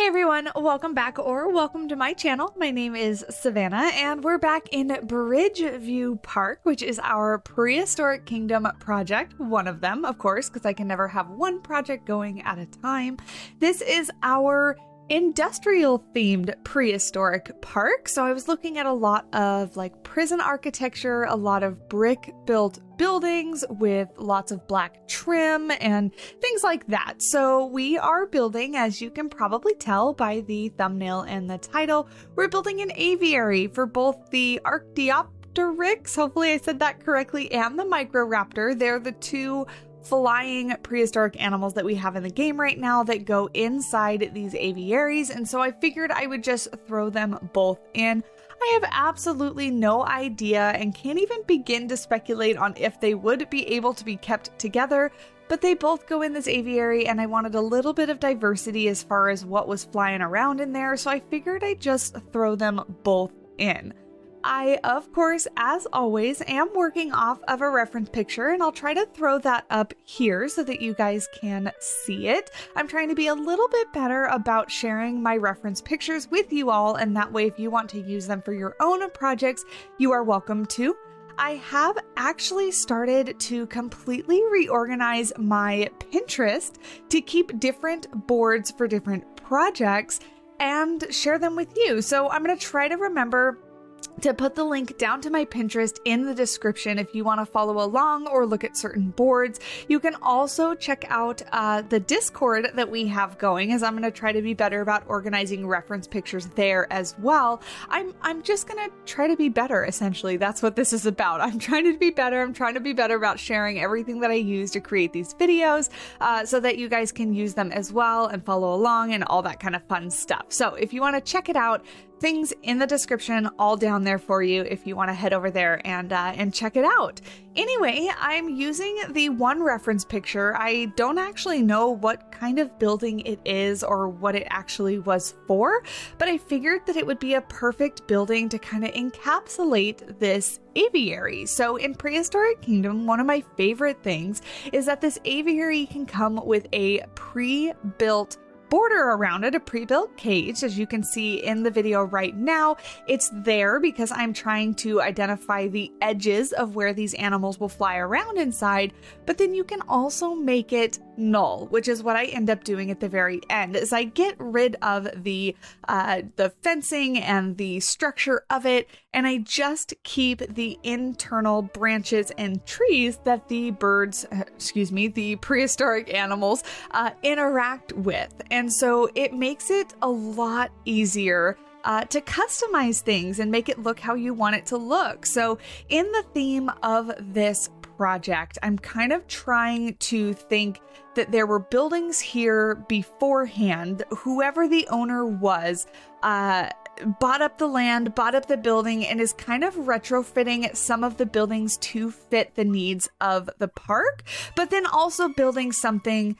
Hey everyone, welcome back or welcome to my channel. My name is Savannah and we're back in Bridgeview Park, which is our Prehistoric Kingdom project. One of them, of course, because I can never have one project going at a time. This is our industrial themed prehistoric park. So I was looking at a lot of like prison architecture, a lot of brick built buildings with lots of black trim and things like that. So we are building, as you can probably tell by the thumbnail and the title, we're building an aviary for both the archaeopteryx, hopefully I said that correctly, and the microraptor. They're the two flying prehistoric animals that we have in the game right now that go inside these aviaries, and so I figured I would just throw them both in. I have absolutely no idea and can't even begin to speculate on if they would be able to be kept together, but they both go in this aviary and I wanted a little bit of diversity as far as what was flying around in there, so I figured I'd just throw them both in. I, of course, as always, am working off of a reference picture, and I'll try to throw that up here so that you guys can see it. I'm trying to be a little bit better about sharing my reference pictures with you all, and that way if you want to use them for your own projects, you are welcome to. I have actually started to completely reorganize my Pinterest to keep different boards for different projects and share them with you. So I'm going to try to remember to put the link down to my Pinterest in the description if you want to follow along or look at certain boards. You can also check out the Discord that we have going, as I'm going to try to be better about organizing reference pictures there as well. I'm just going to try to be better, essentially. That's what this is about. I'm trying to be better. I'm trying to be better about sharing everything that I use to create these videos so that you guys can use them as well and follow along and all that kind of fun stuff. So if you want to check it out, things in the description all down there for you if you want to head over there and check it out. Anyway, I'm using the one reference picture. I don't actually know what kind of building it is or what it actually was for, but I figured that it would be a perfect building to kind of encapsulate this aviary. So in Prehistoric Kingdom, one of my favorite things is that this aviary can come with a pre-built border around it, a pre-built cage. As you can see in the video right now, it's there because I'm trying to identify the edges of where these animals will fly around inside, but then you can also make it null, which is what I end up doing at the very end, is I get rid of the fencing and the structure of it, and I just keep the internal branches and trees that the the prehistoric animals interact with. And so it makes it a lot easier to customize things and make it look how you want it to look. So in the theme of this project, I'm kind of trying to think that there were buildings here beforehand. Whoever the owner was, bought up the land, bought up the building, and is kind of retrofitting some of the buildings to fit the needs of the park, but then also building something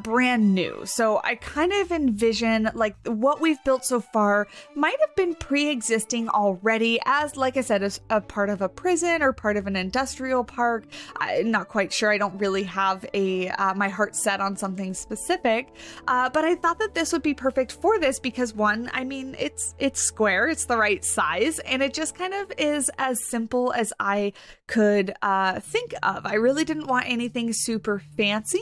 brand new. So I kind of envision like what we've built so far might have been pre-existing already as, like I said, as a part of a prison or part of an industrial park. I'm not quite sure. I don't really have my heart set on something specific, but I thought that this would be perfect for this because one, I mean, it's square, it's the right size, and it just kind of is as simple as I could think of. I really didn't want anything super fancy,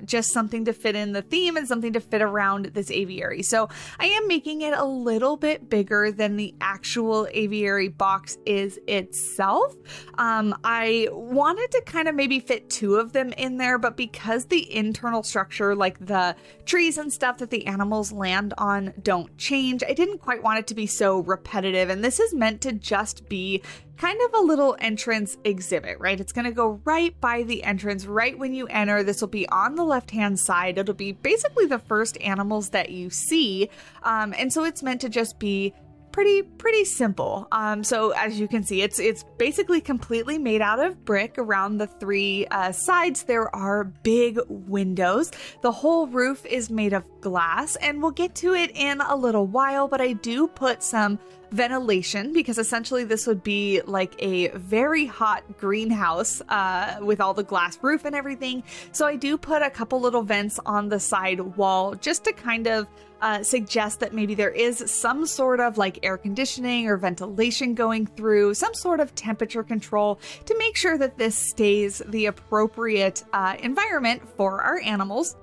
just something to fit in the theme and something to fit around this aviary. So I am making it a little bit bigger than the actual aviary box is itself. I wanted to kind of maybe fit two of them in there, but because the internal structure, like the trees and stuff that the animals land on, don't change, I didn't quite want it to be so repetitive. And this is meant to just be kind of a little entrance exhibit, right? It's going to go right by the entrance, right when you enter. This will be on the left-hand side. It'll be basically the first animals that you see. And so it's meant to just be pretty simple. So as you can see, it's basically completely made out of brick. Around the three sides, there are big windows. The whole roof is made of glass, and we'll get to it in a little while, but I do put some ventilation because essentially this would be like a very hot greenhouse with all the glass roof and everything. So I do put a couple little vents on the side wall just to kind of suggest that maybe there is some sort of like air conditioning or ventilation going through, some sort of temperature control to make sure that this stays the appropriate environment for our animals.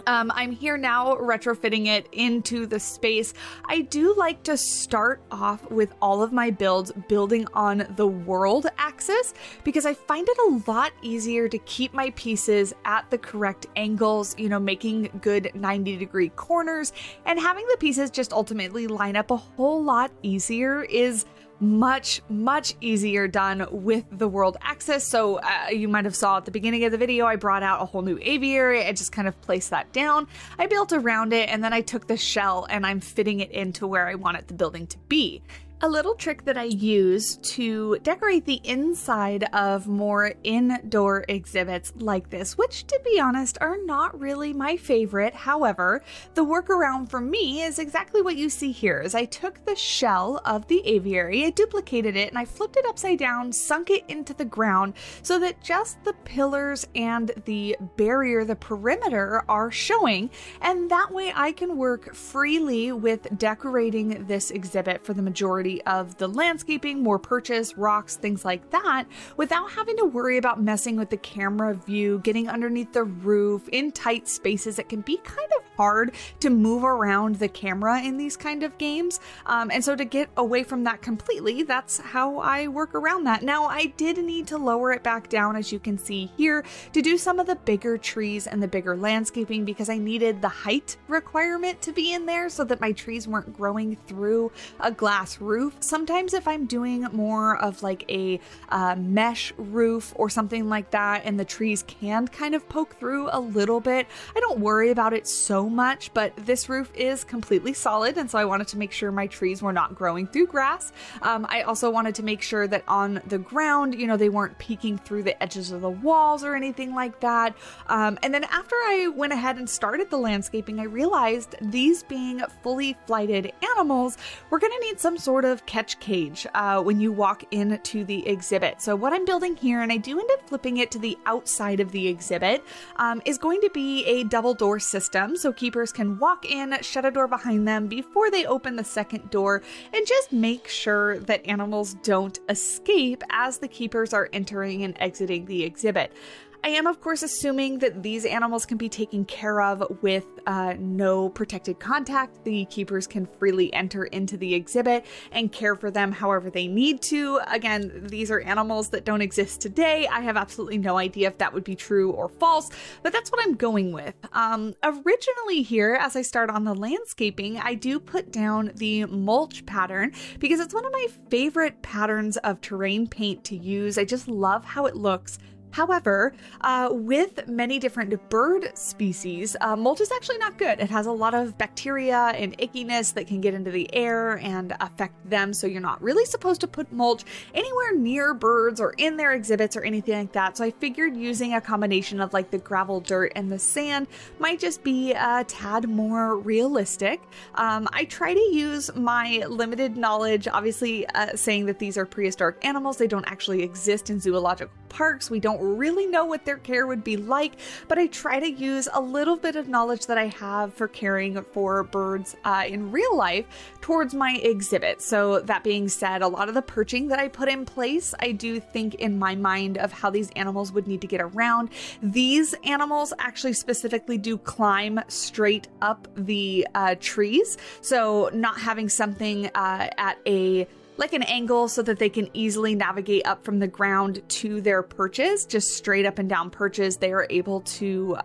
I'm here now retrofitting it into the space. I do like to start off with all of my builds building on the world axis because I find it a lot easier to keep my pieces at the correct angles, you know, making good 90-degree corners, and having the pieces just ultimately line up a whole lot easier is much easier done with the world axis. So you might have saw at the beginning of the video, I brought out a whole new aviary. I just kind of placed that down. I built around it, and then I took the shell and I'm fitting it into where I wanted the building to be. A little trick that I use to decorate the inside of more indoor exhibits like this, which to be honest are not really my favorite. However, the workaround for me is exactly what you see here. Is I took the shell of the aviary, I duplicated it, and I flipped it upside down, sunk it into the ground so that just the pillars and the barrier, the perimeter, are showing. And that way I can work freely with decorating this exhibit for the majority of the landscaping, more perches, rocks, things like that, without having to worry about messing with the camera view, getting underneath the roof in tight spaces. It can be kind of hard to move around the camera in these kind of games. And so to get away from that completely, that's how I work around that. Now, I did need to lower it back down, as you can see here, to do some of the bigger trees and the bigger landscaping because I needed the height requirement to be in there so that my trees weren't growing through a glass roof. Sometimes if I'm doing more of like a mesh roof or something like that and the trees can kind of poke through a little bit, I don't worry about it so much, but this roof is completely solid, and so I wanted to make sure my trees were not growing through grass. I also wanted to make sure that on the ground, you know, they weren't peeking through the edges of the walls or anything like that. And then after I went ahead and started the landscaping, I realized these being fully flighted animals, we're going to need some sort of catch cage when you walk into the exhibit. So what I'm building here, and I do end up flipping it to the outside of the exhibit, is going to be a double door system. So keepers can walk in, shut a door behind them before they open the second door, and just make sure that animals don't escape as the keepers are entering and exiting the exhibit. I am, of course, assuming that these animals can be taken care of with no protected contact. The keepers can freely enter into the exhibit and care for them however they need to. Again, these are animals that don't exist today. I have absolutely no idea if that would be true or false, but that's what I'm going with. Originally here, as I start on the landscaping, I do put down the mulch pattern because it's one of my favorite patterns of terrain paint to use. I just love how it looks. However, with many different bird species, mulch is actually not good. It has a lot of bacteria and ickiness that can get into the air and affect them, so you're not really supposed to put mulch anywhere near birds or in their exhibits or anything like that. So I figured using a combination of like the gravel, dirt, and the sand might just be a tad more realistic. I try to use my limited knowledge, obviously saying that these are prehistoric animals. They don't actually exist in zoological parks. We don't really know what their care would be like, but I try to use a little bit of knowledge that I have for caring for birds in real life towards my exhibit. So that being said, a lot of the perching that I put in place, I do think in my mind of how these animals would need to get around. These animals actually specifically do climb straight up the trees. So not having something at like an angle so that they can easily navigate up from the ground to their perches, just straight up and down perches. They are able to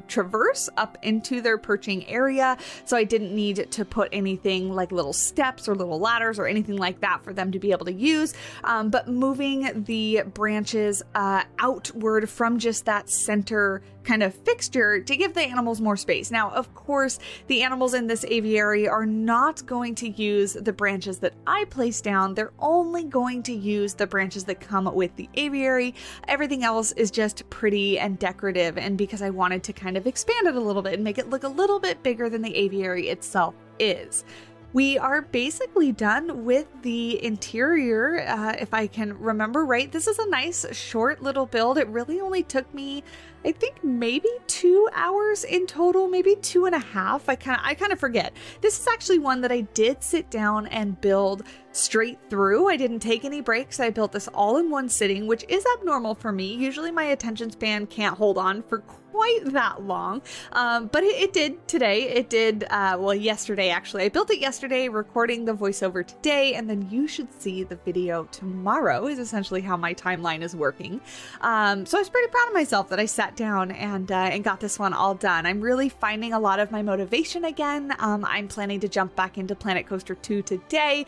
traverse up into their perching area. So I didn't need to put anything like little steps or little ladders or anything like that for them to be able to use. But moving the branches outward from just that center kind of fixture to give the animals more space. Now, of course, the animals in this aviary are not going to use the branches that I place down. They're only going to use the branches that come with the aviary. Everything else is just pretty and decorative, and because I wanted to kind of expand it a little bit and make it look a little bit bigger than the aviary itself is. We are basically done with the interior, if I can remember right. This is a nice short little build. It really only took me, I think, maybe 2 hours in total, maybe 2.5. I kind of forget. This is actually one that I did sit down and build straight through. I didn't take any breaks. I built this all in one sitting, which is abnormal for me. Usually my attention span can't hold on for quite that long, but it did today. It did, well, yesterday actually. I built it yesterday, recording the voiceover today, and then you should see the video tomorrow is essentially how my timeline is working. So I was pretty proud of myself that I sat down and got this one all done. I'm really finding a lot of my motivation again. I'm planning to jump back into Planet Coaster 2 today,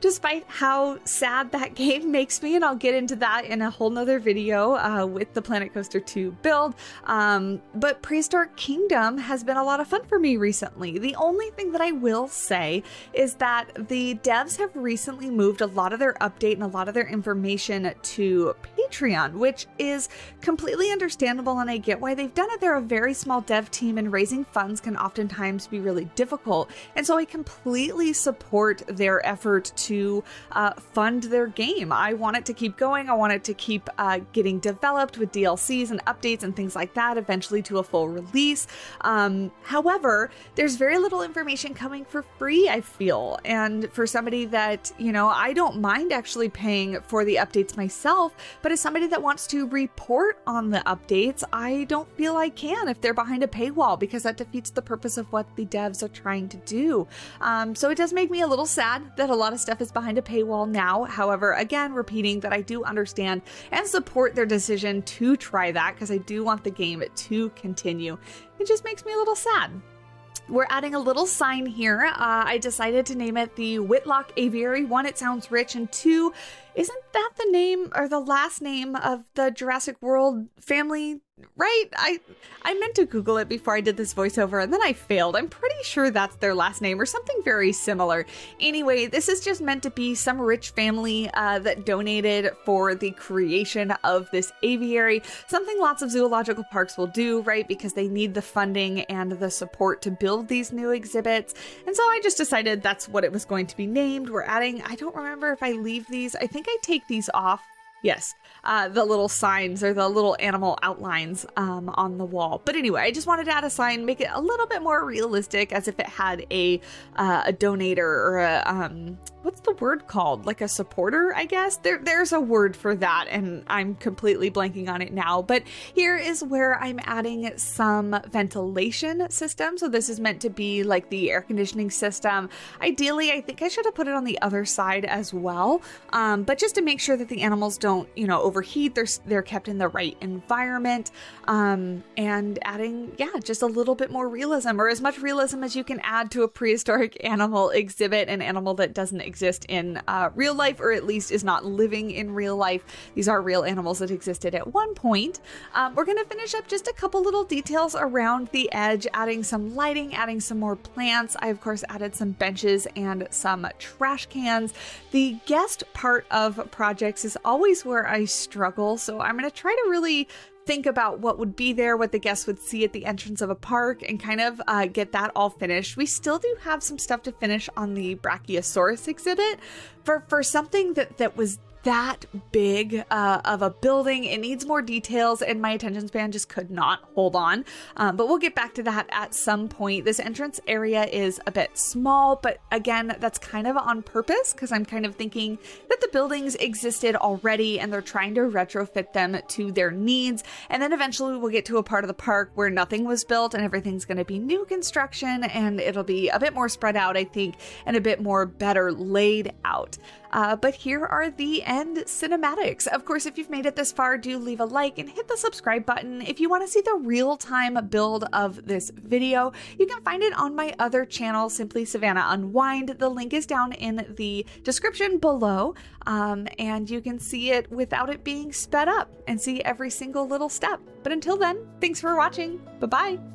despite how sad that game makes me, and I'll get into that in a whole nother video with the Planet Coaster 2 build. But Prehistoric Kingdom has been a lot of fun for me recently. The only thing that I will say is that the devs have recently moved a lot of their update and a lot of their information to Patreon, which is completely understandable, and I get why they've done it. They're a very small dev team, and raising funds can oftentimes be really difficult. And so I completely support their effort to fund their game. I want it to keep going. I want it to keep getting developed with DLCs and updates and things like that, eventually to a full release. However, there's very little information coming for free, I feel. And for somebody that, you know, I don't mind actually paying for the updates myself, but as somebody that wants to report on the updates, I don't feel I can if they're behind a paywall, because that defeats the purpose of what the devs are trying to do. So it does make me a little sad that a lot of stuff is behind a paywall now. However, again, repeating that I do understand and support their decision to try that, because I do want the game to continue. It just makes me a little sad. We're adding a little sign here. I decided to name it the Whitlock Aviary. 1, it sounds rich, and 2, isn't that the name or the last name of the Jurassic World family? Right? I meant to Google it before I did this voiceover, and then I failed. I'm pretty sure that's their last name or something very similar. Anyway, this is just meant to be some rich family that donated for the creation of this aviary. Something lots of zoological parks will do, right? Because they need the funding and the support to build these new exhibits. And so I just decided that's what it was going to be named. We're adding, I don't remember if I leave these. I think I take these off. Yes, the little signs or the little animal outlines on the wall. But anyway, I just wanted to add a sign, make it a little bit more realistic, as if it had a donator or a, what's the word called? Like a supporter, I guess? There's a word for that, and I'm completely blanking on it now. But here is where I'm adding some ventilation system. So this is meant to be like the air conditioning system. Ideally, I think I should have put it on the other side as well. But just to make sure that the animals don't, you know, overheat, they're kept in the right environment, and adding, yeah, just a little bit more realism, or as much realism as you can add to a prehistoric animal exhibit, an animal that doesn't exist in real life, or at least is not living in real life. These are real animals that existed at one point. We're going to finish up just a couple little details around the edge, adding some lighting, adding some more plants. I, of course, added some benches and some trash cans. The guest part of projects is always where I struggle, so I'm going to try to really think about what would be there, what the guests would see at the entrance of a park, and kind of get that all finished. We still do have some stuff to finish on the Brachiosaurus exhibit. For something that was that big of a building, it needs more details, and my attention span just could not hold on. But we'll get back to that at some point. This entrance area is a bit small, but again, that's kind of on purpose, because I'm kind of thinking that the buildings existed already and they're trying to retrofit them to their needs. And then eventually we'll get to a part of the park where nothing was built and everything's going to be new construction, and it'll be a bit more spread out, I think, and a bit more better laid out. But here are the end cinematics. Of course, if you've made it this far, do leave a like and hit the subscribe button. If you want to see the real-time build of this video, you can find it on my other channel, Simply Savannah Unwind. The link is down in the description below, and you can see it without it being sped up and see every single little step. But until then, thanks for watching. Bye-bye.